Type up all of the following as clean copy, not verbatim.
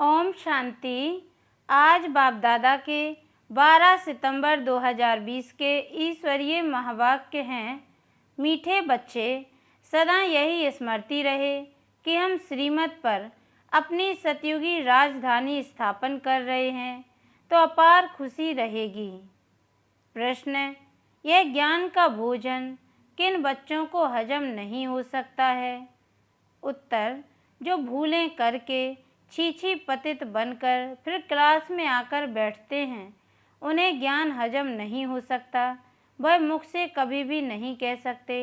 ओम शांति। आज बाप दादा के 12 सितंबर 2020 के ईश्वरीय महावाक्य हैं। मीठे बच्चे, सदा यही स्मृति रहे कि हम श्रीमत पर अपनी सतयुगी राजधानी स्थापन कर रहे हैं तो अपार खुशी रहेगी। प्रश्न: यह ज्ञान का भोजन किन बच्चों को हजम नहीं हो सकता है? उत्तर: जो भूलें करके छी पतित बनकर फिर क्लास में आकर बैठते हैं, उन्हें ज्ञान हजम नहीं हो सकता। वह मुख से कभी भी नहीं कह सकते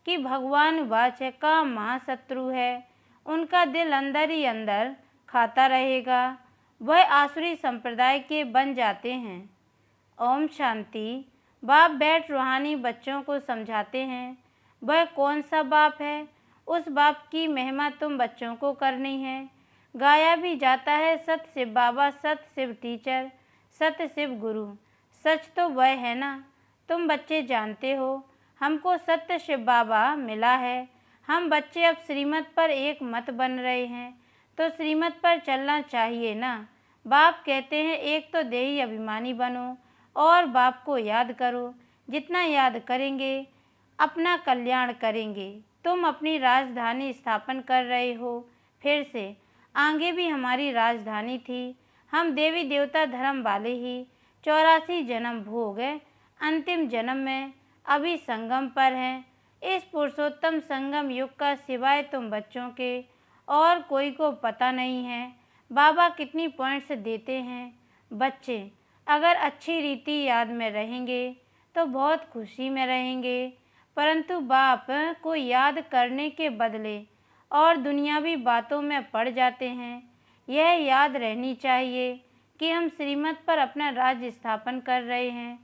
कि भगवान वाच्य का महाशत्रु है। उनका दिल अंदर ही अंदर खाता रहेगा। वह आसुरी संप्रदाय के बन जाते हैं। ओम शांति। बाप बैठ रूहानी बच्चों को समझाते हैं। वह कौन सा बाप है? उस बाप की महिमा तुम बच्चों को करनी है। गाया भी जाता है, सत्य शिव बाबा, सत्य शिव टीचर, सत्य शिव गुरु। सच तो वह है ना। तुम बच्चे जानते हो, हमको सत्य शिव बाबा मिला है। हम बच्चे अब श्रीमत पर एक मत बन रहे हैं, तो श्रीमत पर चलना चाहिए ना। बाप कहते हैं एक तो देही अभिमानी बनो और बाप को याद करो। जितना याद करेंगे अपना कल्याण करेंगे। तुम अपनी राजधानी स्थापन कर रहे हो। फिर से आगे भी हमारी राजधानी थी। हम देवी देवता धर्म वाले ही 84 जन्म भोग अंतिम जन्म में अभी संगम पर हैं। इस पुरुषोत्तम संगम युग का सिवाय तुम बच्चों के और कोई को पता नहीं है। बाबा कितनी पॉइंट्स देते हैं। बच्चे अगर अच्छी रीति याद में रहेंगे तो बहुत खुशी में रहेंगे, परंतु बाप को याद करने के बदले और दुनियावी बातों में पड़ जाते हैं। यह याद रहनी चाहिए कि हम श्रीमत पर अपना राज्य स्थापन कर रहे हैं।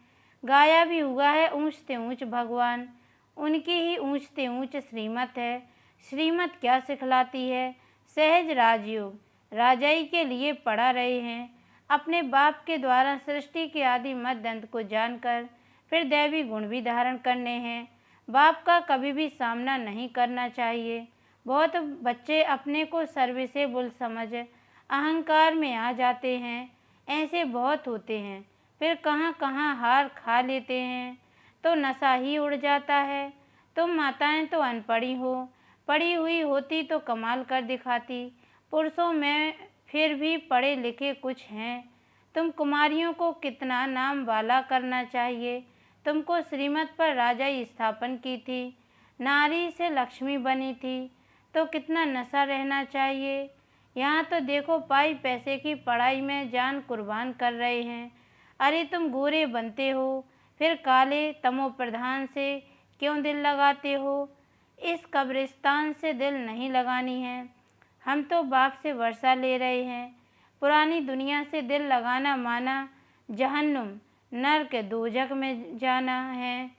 गाया भी हुआ है, ऊंच से ऊंच भगवान, उनकी ही ऊंच से ऊंच श्रीमत है। श्रीमत क्या सिखलाती है? सहज राजयोग, राजाई के लिए पढ़ा रहे हैं। अपने बाप के द्वारा सृष्टि के आदि मध्य अंत को जानकर फिर दैवी गुण भी धारण करने हैं। बाप का कभी भी सामना नहीं करना चाहिए। बहुत बच्चे अपने को सर्विसेबल समझ अहंकार में आ जाते हैं। ऐसे बहुत होते हैं, फिर कहाँ कहाँ हार खा लेते हैं तो नशा ही उड़ जाता है। तुम माताएं तो अनपढ़ी हो, पढ़ी हुई होती तो कमाल कर दिखाती। पुरुषों में फिर भी पढ़े लिखे कुछ हैं। तुम कुमारियों को कितना नाम वाला करना चाहिए। तुमको श्रीमत पर राजाई स्थापन की थी, नारी से लक्ष्मी बनी थी, तो कितना नशा रहना चाहिए। यहाँ तो देखो पाई पैसे की पढ़ाई में जान कुर्बान कर रहे हैं। अरे तुम गोरे बनते हो, फिर काले तमो प्रधान से क्यों दिल लगाते हो? इस कब्रिस्तान से दिल नहीं लगानी है। हम तो बाप से वर्षा ले रहे हैं। पुरानी दुनिया से दिल लगाना माना जहन्नुम, नर्क, दोजख में जाना है।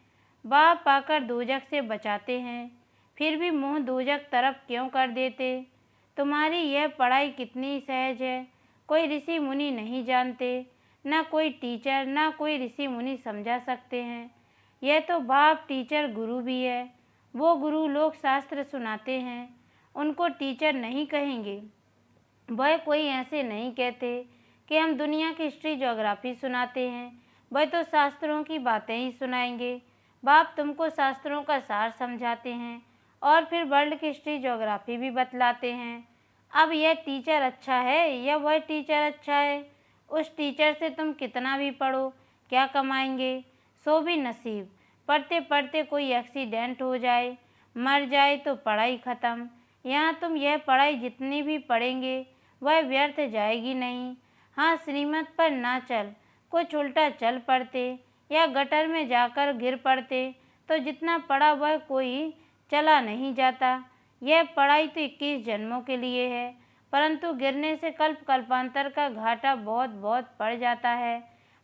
बाप आकर दोजख से बचाते हैं, फिर भी मुँह दोजख तरफ क्यों कर देते? तुम्हारी यह पढ़ाई कितनी सहज है, कोई ऋषि मुनि नहीं जानते, ना कोई टीचर ना कोई ऋषि मुनि समझा सकते हैं। यह तो बाप टीचर गुरु भी है। वो गुरु लोग शास्त्र सुनाते हैं, उनको टीचर नहीं कहेंगे। वह कोई ऐसे नहीं कहते कि हम दुनिया की हिस्ट्री ज्योग्राफी सुनाते हैं। वह तो शास्त्रों की बातें ही सुनाएंगे। बाप तुमको शास्त्रों का सार समझाते हैं और फिर वर्ल्ड की हिस्ट्री ज्योग्राफी भी बतलाते हैं। अब यह टीचर अच्छा है या वह टीचर अच्छा है? उस टीचर से तुम कितना भी पढ़ो, क्या कमाएंगे? सो भी नसीब। पढ़ते पढ़ते कोई एक्सीडेंट हो जाए, मर जाए तो पढ़ाई ख़त्म। यहाँ तुम यह पढ़ाई जितनी भी पढ़ेंगे वह व्यर्थ जाएगी नहीं। हाँ, श्रीमत पर ना चल कुछ उल्टा चल पड़ते या गटर में जाकर गिर पड़ते तो जितना पढ़ा वह कोई चला नहीं जाता। यह पढ़ाई तो 21 जन्मों के लिए है, परंतु गिरने से कल्प कल्पांतर का घाटा बहुत बहुत पड़ जाता है।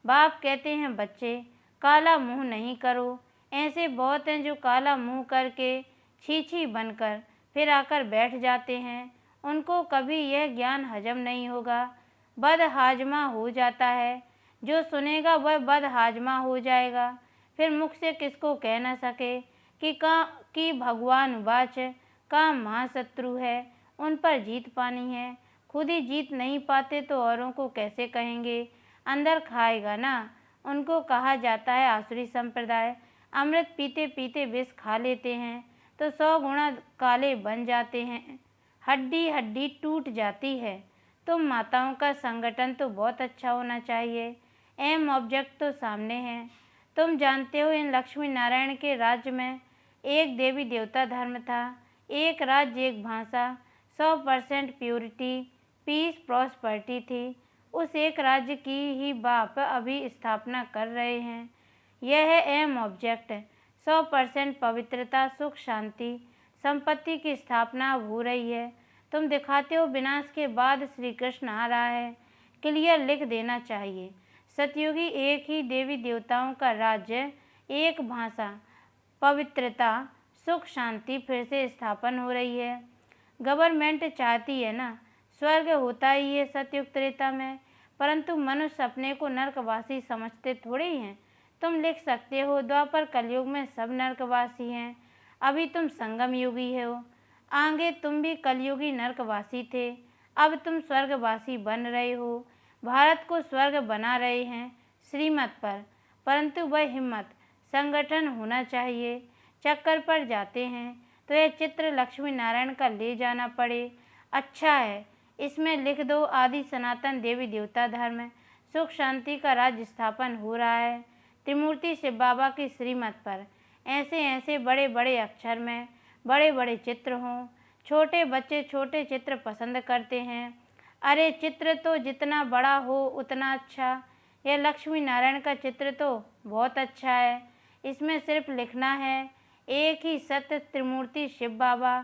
बाप कहते हैं बच्चे काला मुंह नहीं करो। ऐसे बहुत हैं जो काला मुंह करके छी बनकर फिर आकर बैठ जाते हैं। उनको कभी यह ज्ञान हजम नहीं होगा, बद हाजमा हो जाता है। जो सुनेगा वह बद हाजमा हो जाएगा। फिर मुख से किसको कह न सके कि भगवान वाच का महाशत्रु है, उन पर जीत पानी है। खुद ही जीत नहीं पाते तो औरों को कैसे कहेंगे। अंदर खाएगा ना। उनको कहा जाता है आसुरी संप्रदाय। अमृत पीते पीते विष खा लेते हैं तो 100 गुना काले बन जाते हैं, हड्डी हड्डी टूट जाती है। तुम माताओं का संगठन तो बहुत अच्छा होना चाहिए। एम ऑब्जेक्ट तो सामने है। तुम जानते हो इन लक्ष्मी नारायण के राज्य में एक देवी देवता धर्म था, एक राज्य एक भाषा, 100% प्योरिटी, पीस, प्रॉस्पर्टी थी। उस एक राज्य की ही बाप अभी स्थापना कर रहे हैं। यह है एम ऑब्जेक्ट। 100% पवित्रता, सुख, शांति, संपत्ति की स्थापना अब हो रही है। तुम दिखाते हो विनाश के बाद श्री कृष्ण आ रहा है। क्लियर लिख देना चाहिए। सतयुगी एक ही देवी देवताओं का राज्य, एक भाषा, पवित्रता, सुख, शांति फिर से स्थापन हो रही है। गवर्नमेंट चाहती है ना, स्वर्ग होता ही है सतयुग त्रेता में, परंतु मनुष्य अपने को नरकवासी समझते थोड़े ही हैं। तुम लिख सकते हो द्वापर कलयुग में सब नरकवासी हैं। अभी तुम संगम युगी हो, आगे तुम भी कलयुगी नरकवासी थे। अब तुम स्वर्गवासी बन रहे हो, भारत को स्वर्ग बना रहे हैं श्रीमत पर, परंतु वह हिम्मत, संगठन होना चाहिए। चक्कर पर जाते हैं तो यह चित्र लक्ष्मी नारायण का ले जाना पड़े। अच्छा है, इसमें लिख दो आदि सनातन देवी देवता धर्म, सुख शांति का राज्य स्थापन हो रहा है त्रिमूर्ति शिव बाबा की श्रीमत पर। ऐसे ऐसे बड़े बड़े अक्षर में बड़े बड़े चित्र हों। छोटे बच्चे छोटे चित्र पसंद करते हैं। अरे चित्र तो जितना बड़ा हो उतना अच्छा। यह लक्ष्मी नारायण का चित्र तो बहुत अच्छा है। इसमें सिर्फ लिखना है एक ही सत्य त्रिमूर्ति शिव बाबा,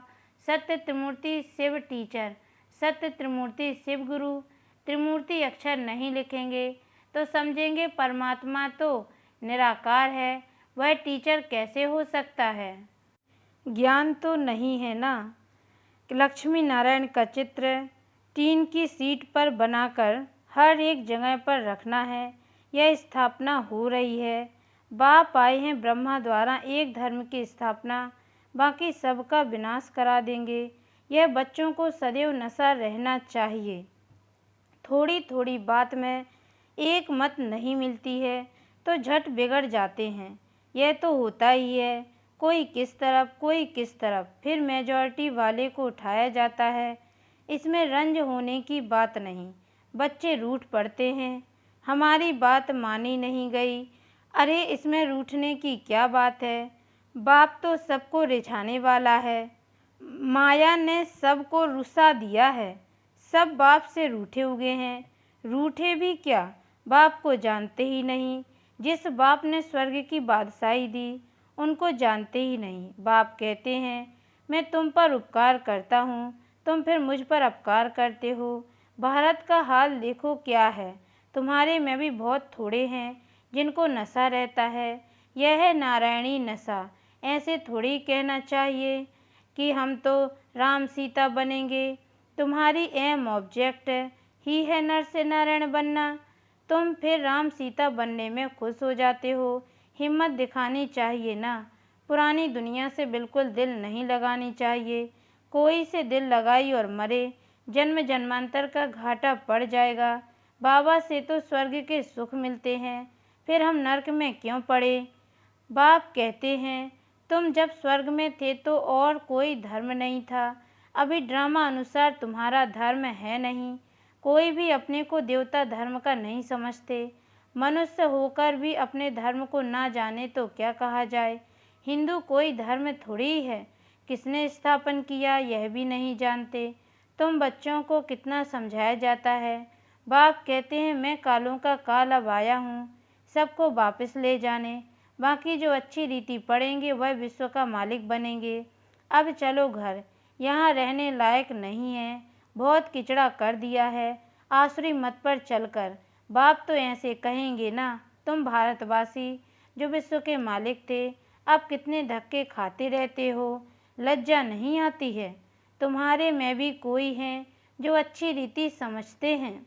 सत्य त्रिमूर्ति शिव टीचर, सत्य त्रिमूर्ति शिव गुरु। त्रिमूर्ति अक्षर नहीं लिखेंगे तो समझेंगे परमात्मा तो निराकार है, वह टीचर कैसे हो सकता है। ज्ञान तो नहीं है ना। लक्ष्मी नारायण का चित्र टीन की सीट पर बनाकर हर एक जगह पर रखना है। यह स्थापना हो रही है। बाप आए हैं ब्रह्मा द्वारा एक धर्म की स्थापना, बाकी सबका विनाश करा देंगे। यह बच्चों को सदैव नशा रहना चाहिए। थोड़ी थोड़ी बात में एक मत नहीं मिलती है तो झट बिगड़ जाते हैं। यह तो होता ही है, कोई किस तरफ कोई किस तरफ, फिर मेजॉरिटी वाले को उठाया जाता है। इसमें रंज होने की बात नहीं। बच्चे रूठ पड़ते हैं, हमारी बात मानी नहीं गई। अरे इसमें रूठने की क्या बात है। बाप तो सबको रिझाने वाला है। माया ने सबको रुसा दिया है। सब बाप से रूठे हुए हैं। रूठे भी क्या, बाप को जानते ही नहीं। जिस बाप ने स्वर्ग की बादशाही दी उनको जानते ही नहीं। बाप कहते हैं मैं तुम पर उपकार करता हूँ, तुम फिर मुझ पर अपकार करते हो। भारत का हाल देखो क्या है। तुम्हारे में भी बहुत थोड़े हैं जिनको नशा रहता है। यह है नारायणी नशा। ऐसे थोड़ी कहना चाहिए कि हम तो राम सीता बनेंगे। तुम्हारी एम ऑब्जेक्ट ही है नर से नारायण बनना। तुम फिर राम सीता बनने में खुश हो जाते हो। हिम्मत दिखानी चाहिए ना। पुरानी दुनिया से बिल्कुल दिल नहीं लगानी चाहिए। कोई से दिल लगाई और मरे, जन्म जन्मांतर का घाटा पड़ जाएगा। बाबा से तो स्वर्ग के सुख मिलते हैं, फिर हम नरक में क्यों पड़े। बाप कहते हैं तुम जब स्वर्ग में थे तो और कोई धर्म नहीं था। अभी ड्रामा अनुसार तुम्हारा धर्म है नहीं। कोई भी अपने को देवता धर्म का नहीं समझते। मनुष्य होकर भी अपने धर्म को ना जाने तो क्या कहा जाए। हिंदू कोई धर्म थोड़ी है, किसने स्थापन किया यह भी नहीं जानते। तुम बच्चों को कितना समझाया जाता है। बाप कहते हैं मैं कालों का काल अब आया हूँ, सबको वापस ले जाने। बाकी जो अच्छी रीति पढ़ेंगे वह विश्व का मालिक बनेंगे। अब चलो घर, यहाँ रहने लायक नहीं है, बहुत किचड़ा कर दिया है। आसुरी मत पर चलकर बाप तो ऐसे कहेंगे ना, तुम भारतवासी जो विश्व के मालिक थे अब कितने धक्के खाते रहते हो, लज्जा नहीं आती है। तुम्हारे में भी कोई हैं जो अच्छी रीति समझते हैं।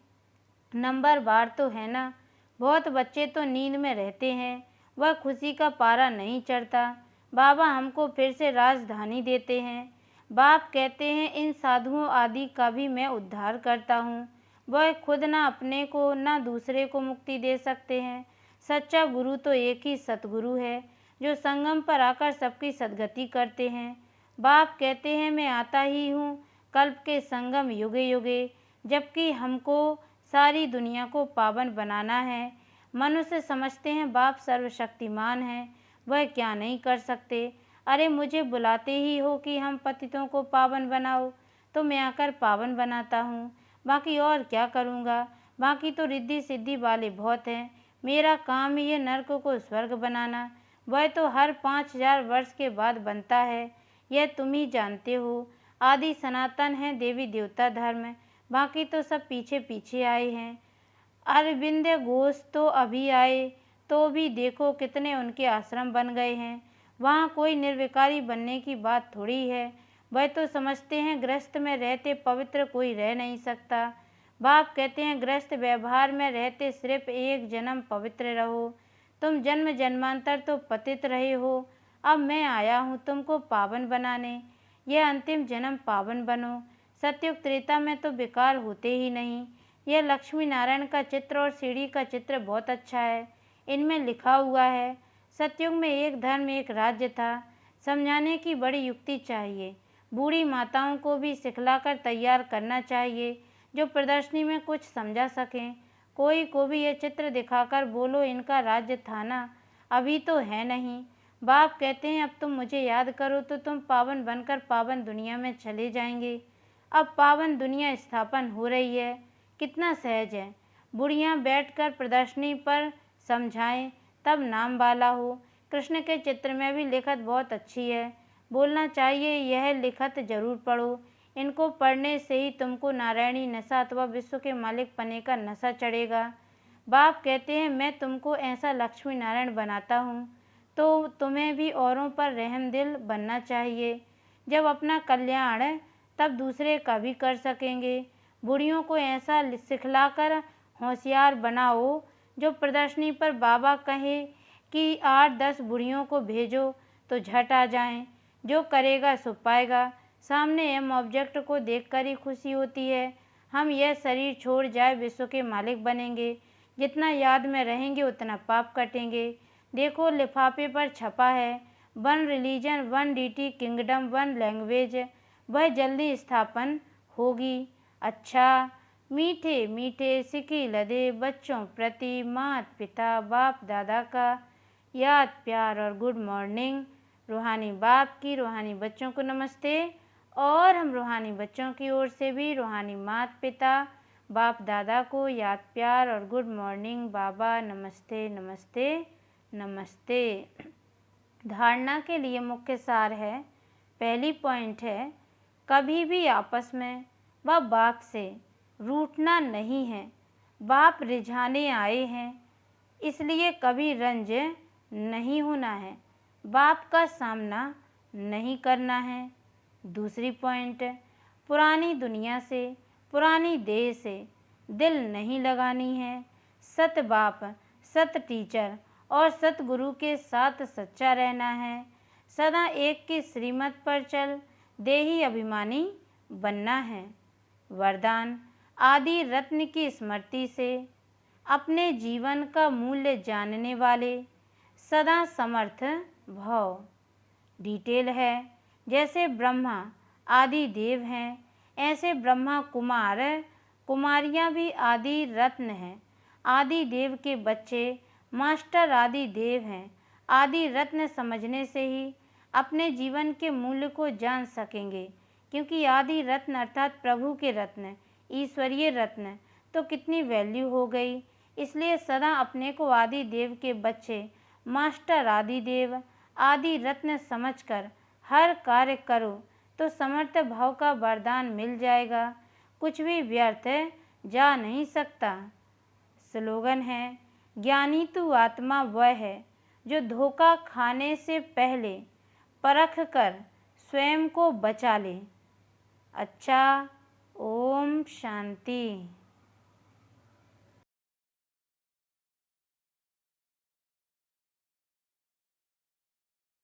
नंबर बार तो है ना। बहुत बच्चे तो नींद में रहते हैं, वह खुशी का पारा नहीं चढ़ता। बाबा हमको फिर से राजधानी देते हैं। बाप कहते हैं इन साधुओं आदि का भी मैं उद्धार करता हूँ। वह खुद न अपने को न दूसरे को मुक्ति दे सकते हैं। सच्चा गुरु तो एक ही सतगुरु है जो संगम पर आकर सबकी सद्गति करते हैं। बाप कहते हैं मैं आता ही हूँ कल्प के संगम युगे युगे, जबकि हमको सारी दुनिया को पावन बनाना है। मनुष्य समझते हैं बाप सर्वशक्तिमान हैं, वह क्या नहीं कर सकते। अरे मुझे बुलाते ही हो कि हम पतितों को पावन बनाओ, तो मैं आकर पावन बनाता हूँ। बाकी और क्या करूँगा, बाकी तो रिद्धि सिद्धि वाले बहुत हैं। मेरा काम ही है नरक को स्वर्ग बनाना, वह तो हर 5000 वर्ष के बाद बनता है, यह तुम ही जानते हो। आदि सनातन है देवी देवता धर्म, बाकी तो सब पीछे पीछे आए हैं। अरविंद घोष तो अभी आए, तो भी देखो कितने उनके आश्रम बन गए हैं। वहाँ कोई निर्विकारी बनने की बात थोड़ी है, वह तो समझते हैं गृहस्थ में रहते पवित्र कोई रह नहीं सकता। बाप कहते हैं गृहस्थ व्यवहार में रहते सिर्फ एक जन्म पवित्र रहो। तुम जन्म जन्मांतर तो पतित रहे हो, अब मैं आया हूँ तुमको पावन बनाने। यह अंतिम जन्म पावन बनो। सतयुग त्रेता में तो बेकार होते ही नहीं। यह लक्ष्मी नारायण का चित्र और सीढ़ी का चित्र बहुत अच्छा है। इनमें लिखा हुआ है सतयुग में एक धर्म एक राज्य था। समझाने की बड़ी युक्ति चाहिए। बूढ़ी माताओं को भी सिखलाकर तैयार करना चाहिए जो प्रदर्शनी में कुछ समझा सकें। कोई को भी यह चित्र दिखाकर बोलो इनका राज्य था ना, अभी तो है नहीं। बाप कहते हैं अब तुम मुझे याद करो तो तुम पावन बनकर पावन दुनिया में चले जाएंगे। अब पावन दुनिया स्थापन हो रही है, कितना सहज है। बुढ़ियाँ बैठकर प्रदर्शनी पर समझाएं तब नाम वाला हो। कृष्ण के चित्र में भी लिखत बहुत अच्छी है, बोलना चाहिए यह लिखत जरूर पढ़ो। इनको पढ़ने से ही तुमको नारायणी नशा अथवा विश्व के मालिक पने का नशा चढ़ेगा। बाप कहते हैं मैं तुमको ऐसा लक्ष्मी नारायण बनाता हूँ तो तुम्हें भी औरों पर रहम दिल बनना चाहिए। जब अपना कल्याण तब दूसरे का भी कर सकेंगे। बुढ़ियों को ऐसा सिखलाकर होशियार बनाओ जो प्रदर्शनी पर बाबा कहे कि 8-10 बुढ़ियों को भेजो तो झट आ जाएं। जो करेगा सो पाएगा। सामने एम ऑब्जेक्ट को देखकर ही खुशी होती है। हम यह शरीर छोड़ जाए विश्व के मालिक बनेंगे। जितना याद में रहेंगे उतना पाप कटेंगे। देखो लिफाफे पर छपा है 1 रिलीजन 1 डीटी किंगडम 1 लैंग्वेज, वह जल्दी स्थापन होगी। अच्छा, मीठे मीठे सिकी लदे बच्चों प्रति माता पिता बाप दादा का याद प्यार और गुड मॉर्निंग। रूहानी बाप की रूहानी बच्चों को नमस्ते, और हम रूहानी बच्चों की ओर से भी रूहानी माता पिता बाप दादा को याद प्यार और गुड मॉर्निंग। बाबा नमस्ते नमस्ते नमस्ते। धारणा के लिए मुख्य सार है। पहली पॉइंट है कभी भी आपस में व बाप से रूठना नहीं है। बाप रिझाने आए हैं, इसलिए कभी रंज नहीं होना है। बाप का सामना नहीं करना है। दूसरी पॉइंट, पुरानी दुनिया से पुरानी देह से दिल नहीं लगानी है। सत बाप सत टीचर और सतगुरु के साथ सच्चा रहना है। सदा एक की श्रीमत पर चल देही अभिमानी बनना है। वरदान, आदि रत्न की स्मृति से अपने जीवन का मूल्य जानने वाले सदा समर्थ भव। डिटेल है जैसे ब्रह्मा आदि देव हैं, ऐसे ब्रह्मा कुमार कुमारियां भी आदि रत्न हैं। आदि देव के बच्चे मास्टर आदि देव हैं। आदि रत्न समझने से ही अपने जीवन के मूल्य को जान सकेंगे, क्योंकि आदि रत्न अर्थात प्रभु के रत्न, ईश्वरीय रत्न तो कितनी वैल्यू हो गई। इसलिए सदा अपने को आदि देव के बच्चे मास्टर आदि देव आदि रत्न समझकर हर कार्य करो तो समर्थ भाव का वरदान मिल जाएगा। कुछ भी व्यर्थ जा नहीं सकता। स्लोगन है, ज्ञानी तू आत्मा वह है जो धोखा खाने से पहले परख कर स्वयं को बचा ले। अच्छा, ओम शांति।